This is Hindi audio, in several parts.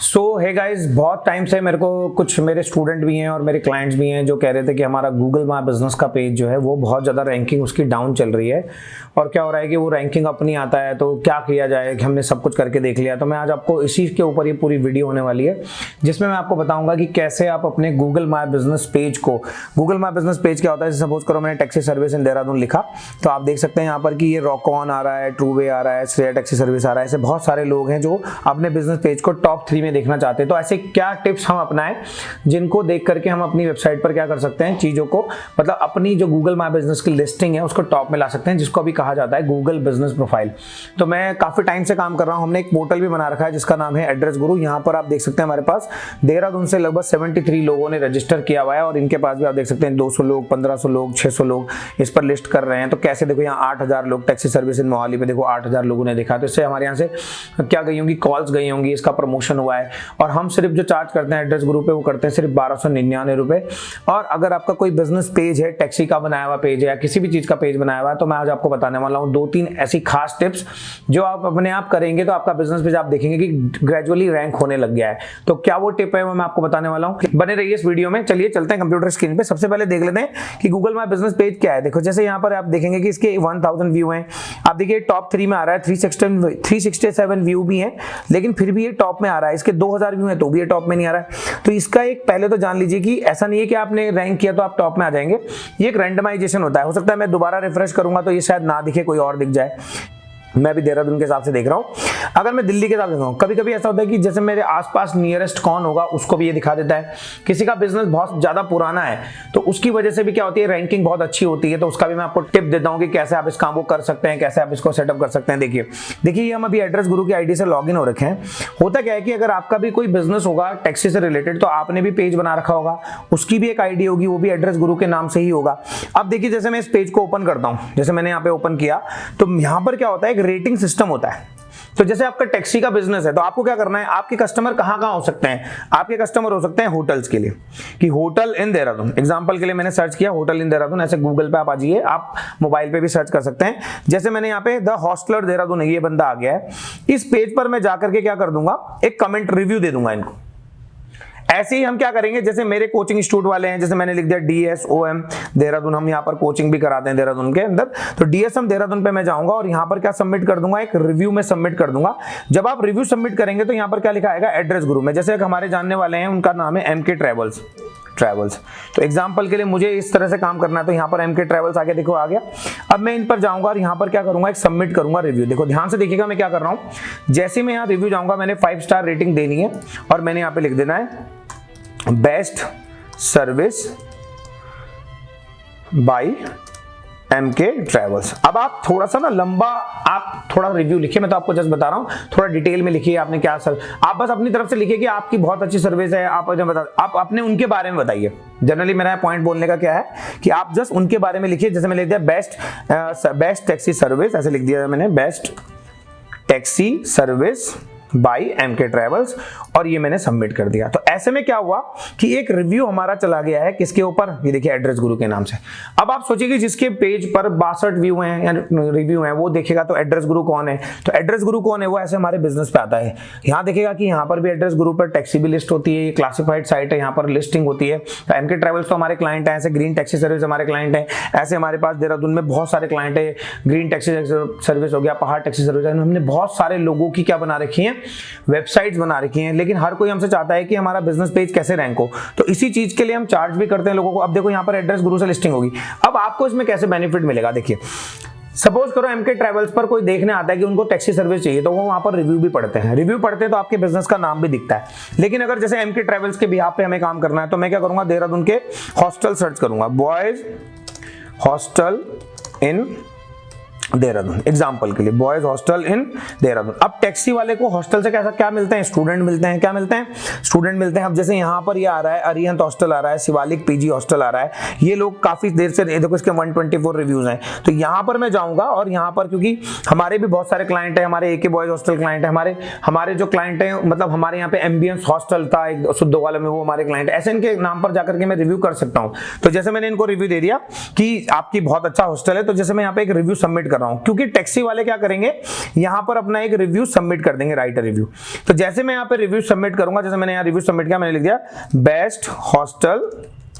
हे गाइस, बहुत टाइम से मेरे को कुछ मेरे स्टूडेंट भी हैं और मेरे क्लाइंट्स भी हैं जो कह रहे थे कि हमारा गूगल माय बिजनेस का पेज जो है वो बहुत ज़्यादा रैंकिंग उसकी डाउन चल रही है और क्या हो रहा है कि वो रैंकिंग अप नहीं आता है। तो क्या किया जाए कि हमने सब कुछ करके देख लिया। तो मैं आज आपको इसी के ऊपर ये पूरी वीडियो होने वाली है जिसमें मैं आपको बताऊंगा कि कैसे आप अपने गूगल माय बिजनेस पेज को, गूगल माय बिजनेस पेज क्या होता है, सपोज करो मैंने टैक्सी सर्विस इन देहरादून लिखा तो आप देख सकते हैं यहाँ पर कि ये रॉकऑन आ रहा है, ट्रूवे आ रहा है, श्रेया टैक्सी सर्विस आ रहा है। ऐसे बहुत सारे लोग हैं जो अपने बिजनेस पेज को टॉप 3 में देखना चाहते हैं। तो ऐसे क्या टिप्स हम अपनाएं जिनको देख करके हम अपनी वेबसाइट पर क्या कर सकते हैं, चीजों को मतलब अपनी जो गूगल माय बिजनेस की लिस्टिंग है उसको टॉप में ला सकते हैं, जिसको अभी कहा जाता है गूगल बिजनेस प्रोफाइल। तो मैं काफी टाइम से काम कर रहा हूं। हमने एक पोर्टल भी बना रखा है जिसका नाम है एड्रेस गुरु। यहां पर आप देख सकते हैं हमारे पास देहरादून से लगभग 73 लोगों ने रजिस्टर किया हुआ है और इनके पास भी आप देख सकते हैं 200 लोग, 1500 लोग, 600 लोग इस पर लिस्ट कर रहे हैं। तो कैसे देखो यहाँ 8000 लोग टैक्सी सर्विस इन मोहाली पे देखो 8000 लोगों ने देखा। तो इससे हमारे यहाँ से क्या गई होंगी, कॉल्स गई होंगी, इसका प्रमोशन हुआ है। और हम सिर्फ जो चार्ज करते हैं एड्रेस ग्रुप पे वो करते हैं सिर्फ 1299 रुपए। और अगर आपका कोई बिजनेस पेज है, टैक्सी का बनाया हुआ पेज है या किसी भी चीज का पेज बनाया हुआ है, तो मैं आज आपको बताने वाला हूँ 2-3 ऐसी खास टिप्स जो आप अपने आप करेंगे तो आपका बिजनेस पेज आप देखेंगे कि ग्रेजुअली रैंक होने लग गया है। तो क्या वो टिप है वो मैं आपको बताने वाला हूँ। बने रहिए इस वीडियो में। चलिए चलते हैं कंप्यूटर स्क्रीन पे। सबसे पहले देख लेते हैं कि गूगल माय बिजनेस पेज क्या है। देखो जैसे यहाँ पर आप देखेंगे कि इसके 1000 व्यू हैं। आप देखिए टॉप 3 में आ रहा है, 367 व्यू भी हैं, लेकिन फिर भी ये टॉप में आ रहा है। इसके 2000 व्यू हैं तो भी ये टॉप में नहीं आ रहा है। तो इसका एक पहले तो जान लीजिए कि ऐसा नहीं है कि आपने रैंक किया तो आप टॉप में आ जाएंगे। ये एक रैंडमाइजेशन होता है। हो सकता है मैं दोबारा रिफ्रेश करूंगा तो ये शायद ना दिखे, कोई और दिख जाए। मैं भी देहरादून के हिसाब से देख रहा हूं। अगर मैं दिल्ली के हिसाब से देख रहा हूं, कभी कभी ऐसा होता है कि जैसे मेरे आसपास नियरेस्ट कौन होगा उसको भी ये दिखा देता है। किसी का बिजनेस बहुत ज्यादा पुराना है तो उसकी वजह से भी क्या होती है, रैंकिंग बहुत अच्छी होती है। तो उसका भी मैं आपको टिप देता हूं कि कैसे आप इस काम को कर सकते हैं, कैसे आप इसको सेटअप कर सकते हैं। देखिए ये हम अभी एड्रेस गुरु की आईडी से लॉग इन हो रखे हैं। होता क्या है कि अगर आपका भी कोई बिजनेस होगा टैक्सी से रिलेटेड तो आपने भी पेज बना रखा होगा, उसकी भी एक आईडी होगी, वो भी एड्रेस गुरु के नाम से ही होगा। अब देखिए जैसे मैं इस पेज को ओपन करता हूं, जैसे मैंने यहाँ पे ओपन किया तो यहां पर क्या होता है, एक रेटिंग सिस्टम होता है। तो जैसे आपका टैक्सी का बिजनेस है तो आपको क्या करना है, आपके कस्टमर कहां हो सकते हैं, आपके कस्टमर हो सकते हैं होटल्स के लिए कि होटल इन देहरादून। एग्जांपल के लिए मैंने सर्च किया होटल इन देहरादून, ऐसे गूगल पे आप आ जाइए, आप मोबाइल पे भी सर्च कर सकते हैं। जैसे मैंने यहाँ पे द हॉस्टलर देहरादून है, ये बंदा आ गया है। इस पेज पर मैं जाकर के क्या कर दूंगा, एक कमेंट रिव्यू दे दूंगा इनको। ऐसे ही हम क्या करेंगे, जैसे मेरे कोचिंग इंस्टीट्यूट वाले हैं, जैसे मैंने लिख दिया DSOM देहरादून, हम यहाँ पर कोचिंग भी कराते हैं देहरादून के अंदर। तो DSM देहरादून पे मैं जाऊंगा और यहाँ पर क्या सबमिट कर दूंगा, एक रिव्यू में सबमिट कर दूंगा। जब आप रिव्यू सबमिट करेंगे तो यहाँ पर क्या लिखा आएगा, एड्रेस ग्रुप में। जैसे एक हमारे जानने वाले हैं, उनका नाम है MK ट्रेवल्स। तो एग्जांपल के लिए मुझे इस तरह से काम करना है तो यहाँ पर MK ट्रेवल्स आगे देखो आ गया। अब मैं इन पर जाऊंगा और यहाँ पर क्या करूंगा, एक सबमिट करूंगा रिव्यू। देखो ध्यान से देखिएगा मैं क्या कर रहा हूँ। जैसे मैं यहाँ रिव्यू जाऊंगा, मैंने 5 स्टार रेटिंग देनी है और मैंने यहाँ पे लिख देना है best service by MK travels. अब आप थोड़ा सा ना लंबा आप थोड़ा रिव्यू लिखिए, मैं तो आपको जस्ट बता रहा हूं, थोड़ा डिटेल में लिखिए आपने क्या आप बस अपनी तरफ से लिखिए कि आपकी बहुत अच्छी सर्विस है। आप अपने उनके बारे में बताइए। जनरली मेरा पॉइंट बोलने का क्या है कि आप जस्ट उनके बारे में लिखिए। जैसे मैं लिख दिया बेस्ट टैक्सी सर्विस, ऐसे लिख दिया मैंने best taxi service by MK travels और ये मैंने सबमिट कर दिया। तो ऐसे में क्या हुआ कि एक रिव्यू हमारा चला गया है किसके ऊपर, ये देखिए एड्रेस गुरु के नाम से। अब आप सोचिए कि जिसके पेज पर 62 व्यू हैं या रिव्यू हैं वो देखेगा तो एड्रेस गुरु कौन है। तो एड्रेस गुरु कौन है, वो ऐसे हमारे बिजनेस पे आता है। यहाँ देखेगा कि यहाँ पर भी एड्रेस गुरु पर टैक्सी भी लिस्ट होती है, क्लासिफाइड साइट है, यहाँ पर लिस्टिंग होती है। तो MK ट्रेवल्स तो हमारे क्लाइंट है, ऐसे ग्रीन टैक्सी सर्विस हमारे क्लाइंट है। ऐसे हमारे पास देहरादून में बहुत सारे क्लाइंट है, ग्रीन टैक्सी सर्विस हो गया, पहाड़ टैक्सी सर्विस। हमने बहुत सारे लोगों की क्या बना रखी है, वेबसाइट्स बना रखी हैं। लेकिन हर कोई हमसे चाहता है कि हमारा बिजनेस पेज कैसे रैंक हो, तो इसी चीज के लिए हम चार्ज भी करते हैं लोगों को। अब देखो यहाँ पर एड्रेस गुरु से लिस्टिंग होगी। अब आपको इसमें कैसे बेनिफिट मिलेगा, देखिए सपोज करो MK ट्रेवल्स पर कोई देखने आता है कि उनको टैक्सी सर्विस चाहिए, तो वो वहां पर रिव्यू भी पढ़ते हैं। रिव्यू पढ़ते हैं तो आपके बिजनेस का नाम भी दिखता है। लेकिन अगर जैसे MK ट्रेवल्स के बिहाफ पे हमें काम करना है तो मैं क्या करूंगा, देहरादून के हॉस्टल सर्च करूंगा, बॉयज हॉस्टल इन देहरादून। एग्जाम्पल के लिए बॉयज हॉस्टल इन देहरादून। अब टैक्सी वाले को हॉस्टल से कैसा क्या मिलते हैं, स्टूडेंट मिलते हैं। क्या मिलते हैं, स्टूडेंट मिलते हैं। अब जैसे यहाँ पर ये आ रहा है अरिहंत हॉस्टल आ रहा है, शिवालिक PG हॉस्टल आ रहा है। ये लोग काफी देर से, देखो इसके 124 रिव्यूज हैं। तो यहाँ पर मैं जाऊंगा और यहाँ पर क्योंकि हमारे भी बहुत सारे क्लाइंट है, हमारे AK बॉयज हॉस्टल क्लाइंट है, हमारे जो क्लाइंट है, मतलब हमारे यहाँ पे एम्बियंस हॉस्टल था एक सुद्धोवाला में, वो हमारे क्लाइंट, ऐसे इनके नाम पर जाकर के मैं रिव्यू कर सकता हूँ। तो जैसे मैंने इनको रिव्यू दे दिया कि आपकी बहुत अच्छा हॉस्टल है, तो जैसे मैं यहाँ पे एक रिव्यू सबमिट कर रहा हूं, क्योंकि टैक्सी वाले क्या करेंगे, यहां पर अपना एक रिव्यू सबमिट कर देंगे, राइट अ रिव्यू। तो जैसे मैं यहां पे रिव्यू सबमिट करूंगा, जैसे मैंने यहां रिव्यू सबमिट किया, मैंने लिख दिया बेस्ट हॉस्टल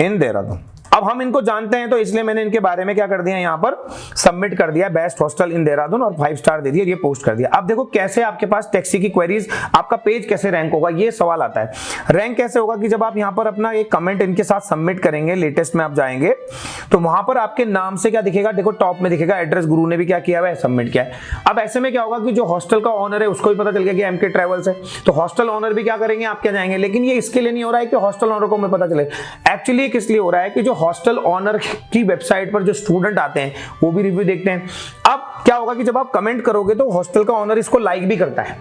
इन देहरादून। अब हम इनको जानते हैं तो इसलिए मैंने इनके बारे में क्या कर दिया, यहां पर सबमिट कर दिया बेस्ट हॉस्टल इन देहरादून और 5 स्टार दे दिया, ये पोस्ट कर दिया। अब देखो कैसे आपके पास टैक्सी की क्वेरीज, आपका पेज कैसे रैंक होगा, ये सवाल आता है। रैंक कैसे होगा कि जब आप यहां पर अपना एक कमेंट इनके साथ सबमिट करेंगे, लेटेस्ट में आप जाएंगे तो वहां पर आपके नाम से क्या दिखेगा, देखो टॉप में दिखेगा एड्रेस, गुरु ने भी क्या किया है, सबमिट किया है। अब ऐसे में क्या होगा कि जो हॉस्टल का ओनर है उसको भी पता चल गया कि एमके ट्रेवल्स है, तो हॉस्टल ओनर भी क्या करेंगे, आप क्या जाएंगे। लेकिन ये इसके लिए नहीं हो रहा है कि हॉस्टल ओनर को हमें पता चले, एक्चुअली किस लिए हो रहा है कि जो हॉस्टल ओनर की वेबसाइट पर जो स्टूडेंट आते हैं वो भी रिव्यू देखते हैं। अब क्या होगा कि जब आप कमेंट करोगे तो हॉस्टल का ओनर इसको लाइक भी करता है,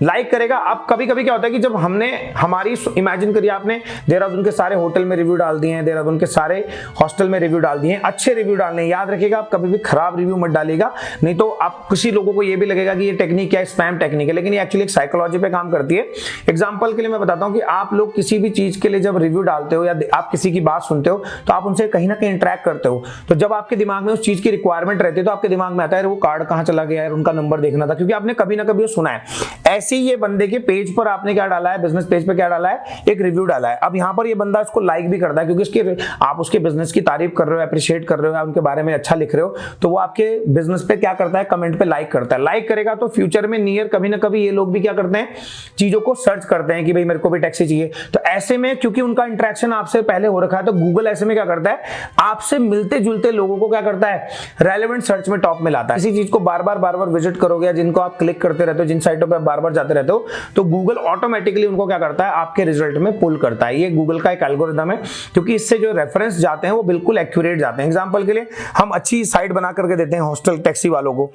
लाइक करेगा। अब कभी कभी क्या होता है कि जब हमने हमारी, इमेजिन करिए आपने देहरादून के सारे होटल में रिव्यू डाल दिए हैं, देहरादून के सारे हॉस्टल में रिव्यू डाल दिए हैं, अच्छे रिव्यू डालने हैं। याद रखिएगा आप कभी भी खराब रिव्यू मत डालिएगा, नहीं तो आप किसी लोगों को ये भी लगेगा कि ये टेक्निक क्या है, स्पैम टेक्निक है, लेकिन ये एक्चुअली एक साइकोलॉजी पे काम करती है। एग्जाम्पल के लिए मैं बताता हूँ कि आप लोग किसी भी चीज के लिए जब रिव्यू डालते हो या आप किसी की बात सुनते हो तो आप उनसे कहीं ना कहीं इंटरेक्ट करते हो, तो जब आपके दिमाग में उस चीज की रिक्वायरमेंट रहती है तो आपके दिमाग में आता है वो कार्ड कहाँ चला गया है, उनका नंबर देखना था, क्योंकि आपने कभी ना कभी सुना है। ऐसे ही ये बंदे के पेज पर आपने क्या डाला है, बिजनेस पेज पे क्या डाला है, एक रिव्यू डाला है। अब यहां पर ये बंदा इसको लाइक भी करता है क्योंकि इसके आप उसके बिजनेस की तारीफ कर रहे हो, अप्रिशिएट कर रहे हो, उनके बारे में अच्छा लिख रहे हो, तो वो आपके बिजनेस पे क्या करता है, कमेंट पे लाइक करता है। लाइक करेगा तो फ्यूचर में नियर कभी ना कभी ये लोग भी क्या करते हैं, चीजों को सर्च करते हैं कि भाई मेरे को भी टैक्सी चाहिए। तो ऐसे में क्योंकि उनका इंटरेक्शन आपसे पहले हो रखा है तो गूगल ऐसे में क्या करता है, आपसे मिलते जुलते लोगों को क्या करता है, रेलेवेंट सर्च में टॉप में लाता है। इसी चीज को बार बार विजिट करोगे, जिनको आप क्लिक करते रहते हो, जिन साइटों पर बार बार जाते रहते हो, तो गूगल ऑटोमेटिकली उनको क्या करता है, आपके रिजल्ट में पुल करता है। ये गूगल का एक एल्गोरिथम है, क्योंकि इससे जो रेफरेंस जाते हैं वो बिल्कुल एक्यूरेट जाते हैं। एग्जांपल के लिए हम अच्छी साइट बना करके देते हैं हॉस्टल टैक्सी वालों को।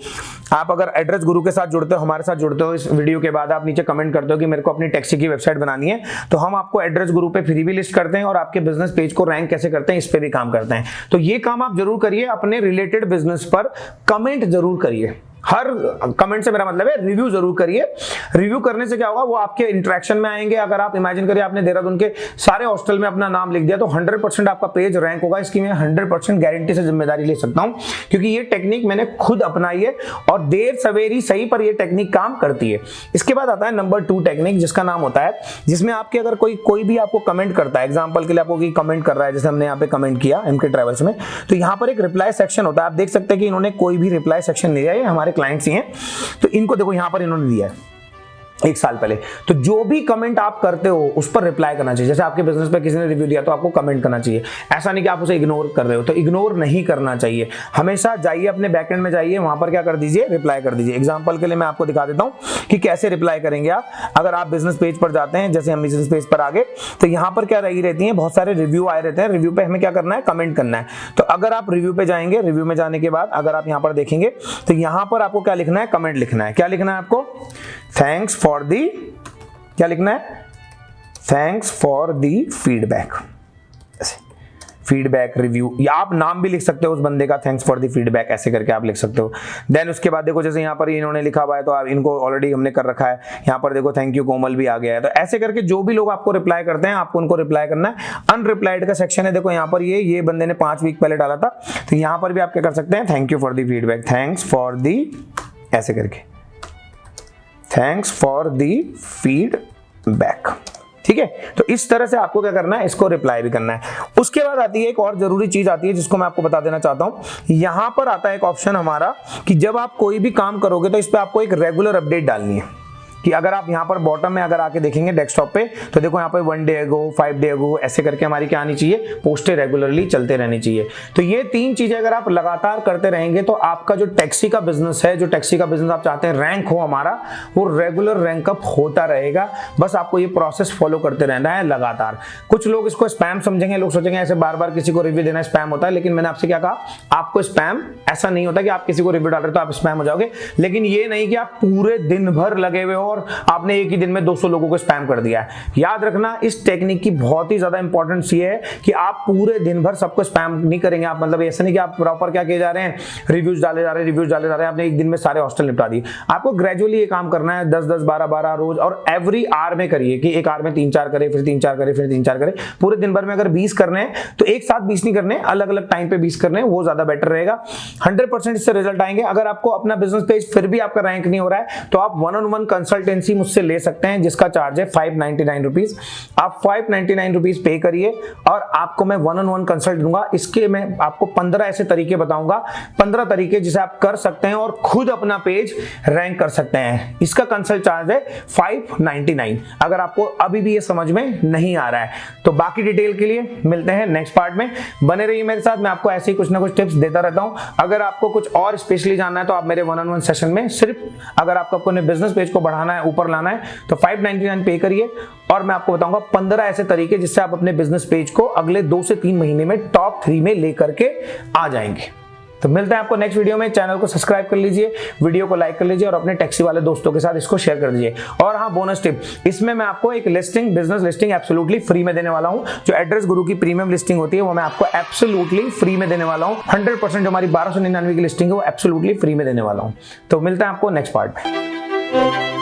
आप अगर एड्रेस गुरु के साथ जुड़ते हो, हमारे साथ जुड़ते हो, इस वीडियो के बाद आप नीचे कमेंट करते हो कि मेरे को अपनी टैक्सी की वेबसाइट बनानी है, तो हम आपको एड्रेस गुरु पे फ्री भी लिस्ट करते हैं और आपके बिजनेस पेज को रैंक कैसे करते हैं इस पे भी काम करते हैं। तो ये काम आप जरूर करिए, अपने रिलेटेड बिजनेस पर कमेंट जरूर करिए। हर कमेंट से मेरा मतलब है रिव्यू जरूर करिए। रिव्यू करने से क्या होगा, वो आपके इंटरेक्शन में आएंगे। अगर आप इमेजिन करिए आपने देहरादून के सारे हॉस्टल में अपना नाम लिख दिया तो 100% आपका पेज रैंक होगा। इसकी मैं 100% गारंटी से जिम्मेदारी ले सकता हूं, क्योंकि ये टेक्निक मैंने खुद अपनाई है और देर सवेरी सही पर ये टेक्निक काम करती है। इसके बाद आता है नंबर 2 टेक्निक, जिसका नाम होता है, जिसमें आपके अगर कोई भी आपको कमेंट करता है, एग्जाम्पल के लिए आपको कमेंट कर रहा है, जैसे हमने यहाँ पे कमेंट किया एमके ट्रेवल्स में, तो यहाँ पर एक रिप्लाई सेक्शन होता है। आप देख सकते हैं कि इन्होंने कोई भी रिप्लाई सेक्शन नहीं दिया है, हमारे क्लाइंट्स ही हैं, तो इनको देखो यहां पर इन्होंने दिया है 1 साल पहले। तो जो भी कमेंट आप करते हो उस पर रिप्लाई करना चाहिए। जैसे आपके बिजनेस पे किसी ने रिव्यू दिया तो आपको कमेंट करना चाहिए, ऐसा नहीं कि आप उसे इग्नोर कर रहे हो, तो इग्नोर नहीं करना चाहिए। हमेशा जाइए अपने बैकएंड में, जाइए वहां पर क्या कर दीजिए, रिप्लाई कर दीजिए। एग्जांपल के लिए मैं आपको दिखा देता हूं कि कैसे रिप्लाई करेंगे आप। अगर आप बिजनेस पेज पर जाते हैं, जैसे हम बिजनेस पेज पर आगे, तो यहां पर क्या रही रहती है, बहुत सारे रिव्यू आए रहते हैं। रिव्यू पे हमें क्या करना है, कमेंट करना है। तो अगर आप रिव्यू पे जाएंगे, रिव्यू में जाने के बाद अगर आप यहां पर देखेंगे तो यहां पर आपको क्या लिखना है, कमेंट लिखना है। क्या लिखना है आपको, थैंक्स फॉर दी, क्या लिखना है, thanks for the feedback, feedback review, या आप नाम भी लिख सकते हो उस बंदे का, थैंक्स फॉर द फीडबैक, ऐसे करके आप लिख सकते हो। देन उसके बाद देखो जैसे यहाँ पर इन्होंने लिखा हुआ है तो आप इनको ऑलरेडी हमने कर रखा है, यहाँ पर देखो थैंक यू कोमल भी आ गया है। तो ऐसे करके जो भी लोग आपको रिप्लाई करते हैं आपको उनको रिप्लाई करना है। अनरिप्लाइड का सेक्शन है, देखो यहाँ पर ये बंदे ने 5 वीक पहले डाला था, तो यहाँ पर भी आप क्या कर सकते हैं, thank you for the feedback, thanks for the, ऐसे करके थैंक्स फॉर दी फीडबैक, ठीक है। तो इस तरह से आपको क्या करना है, इसको रिप्लाई भी करना है। उसके बाद आती है एक और जरूरी चीज आती है जिसको मैं आपको बता देना चाहता हूं। यहां पर आता है एक ऑप्शन हमारा कि जब आप कोई भी काम करोगे तो इस पे आपको एक रेगुलर अपडेट डालनी है। कि अगर आप यहाँ पर बॉटम में अगर आके देखेंगे डेस्कटॉप पे, तो देखो यहाँ पे 1 डे अगो, 5 डे अगो, ऐसे करके हमारी क्या आनी चाहिए, पोस्टें रेगुलरली चलते रहनी चाहिए। तो ये 3 चीजें अगर आप लगातार करते रहेंगे तो आपका जो टैक्सी का बिजनेस है, जो टैक्सी का बिजनेस आप चाहते हैं रैंक हो हमारा, वो रेगुलर रैंक अप होता रहेगा। बस आपको ये प्रोसेस फॉलो करते रहना है लगातार। कुछ लोग इसको स्पैम समझेंगे, लोग सोचेंगे ऐसे बार बार किसी को रिव्यू देना स्पैम होता है, लेकिन मैंने आपसे क्या कहा, आपको स्पैम ऐसा नहीं होता कि आप किसी को रिव्यू डाल रहे हो तो आप स्पैम हो जाओगे। लेकिन ये नहीं कि आप पूरे दिन भर लगे हुए हो और आपने एक ही दिन में 200 लोगों को स्पैम कर दिया है। याद रखना इस टेक्निक की बहुत ही ज्यादा इंपॉर्टेंस ये है कि आप पूरे दिन भर सबको स्पैम नहीं करेंगे। आप मतलब ऐसा नहीं कि आप प्रॉपर क्या किए जा रहे हैं, रिव्यूज डाले जा रहे हैं, आपने एक दिन में सारे हॉस्टल निपटा दिए। आपको ग्रेजुअली ये काम करना है, 10-10, 12-12 रोज, और एवरी आवर में करिए कि एक आवर में 3-4 करे, फिर 3-4 करे, फिर 3-4 करे। पूरे दिन भर में अगर 20 करने हैं तो एक साथ 20 नहीं करने, अलग अलग टाइम पे 20 करने, वो ज्यादा बेटर रहेगा। 100% इससे रिजल्ट आएंगे। अगर आपको अपना बिजनेस पेज फिर भी आपका रैंक नहीं हो रहा है तो आप 1-on-1 कंसल्टेंसी मुझसे ले सकते हैं, जिसका चार्ज है 599 रुपीज। आप 599 रुपीज पे करिए और आपको मैं 1-on-1 कंसल्ट दूंगा। इसके मैं आपको 15 ऐसे तरीके बताऊंगा, 15 तरीके जिसे आप कर सकते हैं और खुद अपना पेज रैंक कर सकते हैं। इसका कंसल्ट चार्ज है 599। अगर आपको अभी भी ये समझ में नहीं आ रहा है तो बाकी डिटेल के लिए मिलते हैं नेक्स्ट पार्ट में। बने रहिए मेरे साथ, मैं आपको ऐसे ही कुछ ना कुछ टिप्स देता रहता हूं। अगर आपको कुछ और स्पेशली जानना है तो आप मेरे 1-on-1 सेशन में सिर्फ अगर आपको अपने बिजनेस पेज को बढ़ाना है, ऊपर लाना है, तो 599 पे करिए और मैं आपको बताऊंगा 15 ऐसे तरीके जिससे आप अपने बिजनेस पेज को अगले 2 से 3 महीने में टॉप 3 में लेकर के आ जाएंगे। तो मिलते हैं आपको नेक्स्ट वीडियो में। चैनल को सब्सक्राइब कर लीजिए, वीडियो को लाइक कर लीजिए और अपने टैक्सी वाले दोस्तों के साथ इसको शेयर कर दीजिए। और हाँ, बोनस टिप, इसमें मैं आपको एक listing, business listing absolutely free में देने वाला हूं। जो एड्रेस गुरु की प्रीमियम लिस्टिंग होती है वो मैं आपको एब्सोल्युटली फ्री में देने वाला हूं। 100% जो हमारी 1299 की लिस्टिंग है वो एब्सोल्युटली फ्री में देने वाला हूं। तो मिलते हैं आपको नेक्स्ट पार्ट में।